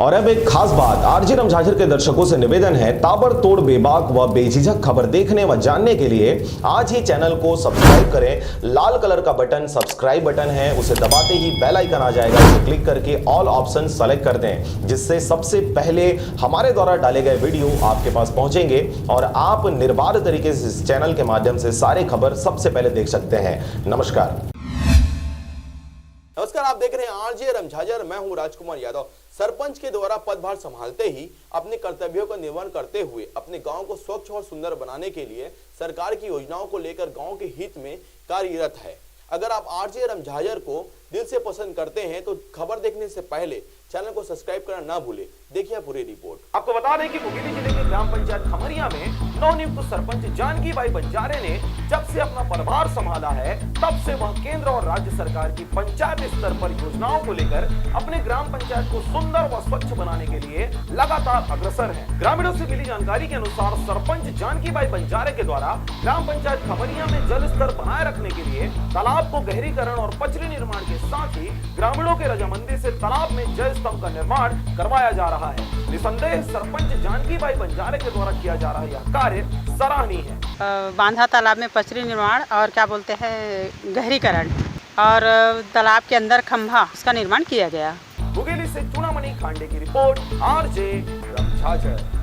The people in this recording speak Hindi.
और अब एक खास बात, आरजे रमझाझर के दर्शकों से निवेदन है, ताबड़तोड़ बेबाक व बेझिझक खबर देखने व जानने के लिए आज ही चैनल को सब्सक्राइब करें। लाल कलर का बटन सब्सक्राइब बटन है, उसे दबाते ही बेल आइकन आ जाएगा, उसे क्लिक करके ऑल ऑप्शन सेलेक्ट कर दें, जिससे सबसे पहले हमारे द्वारा डाले गए वीडियो आपके पास पहुंचेंगे और आप निर्बाध तरीके से इस चैनल के माध्यम से सारे खबर सबसे पहले देख सकते हैं। नमस्कार। नमस्कार, आप देख रहे हैं आरजे रमझाझर। मैं हूं राजकुमार यादव। सरपंच के द्वारा पदभार संभालते ही अपने कर्तव्यों का निर्वहन करते हुए अपने गांव को स्वच्छ और सुंदर बनाने के लिए सरकार की योजनाओं को लेकर गांव के हित में कार्यरत है। अगर आप आरजे रमझाझर को दिल से पसंद करते हैं तो खबर देखने से पहले चैनल को सब्सक्राइब करना ना भूलें। देखिए पूरी रिपोर्ट। आपको बता दें कि मुंगेली जिले के ग्राम पंचायत खमरिया में नवनियुक्त सरपंच जानकी बाई बंजारे ने जब से अपना पदभार संभाला है तब से वह केंद्र और राज्य सरकार की पंचायत स्तर पर योजनाओं को लेकर अपने ग्राम पंचायत को सुंदर व स्वच्छ बनाने के लिए लगातार अग्रसर है। ग्रामीणों से मिली जानकारी के अनुसार सरपंच जानकी बाई बंजारे के द्वारा ग्राम पंचायत खमरिया में जल स्तर बनाए रखने के लिए तालाब को गहरीकरण और पचरी निर्माण के साथ ही ग्रामीणों के रजामंदी से तालाब में जल स्तंभ का निर्माण करवाया जा रहा है। निसंदेह सरपंच जानकी बाई बंजारे के द्वारा किया जा रहा यह कार्य सराहनीय है। बांधा तालाब में पचरी निर्माण और क्या बोलते हैं गहरीकरण और तालाब के अंदर खंभा उसका निर्माण किया गया। मुंगेली से चूड़ामणि खांडे की रिपोर्ट, आरजे रमझाझर।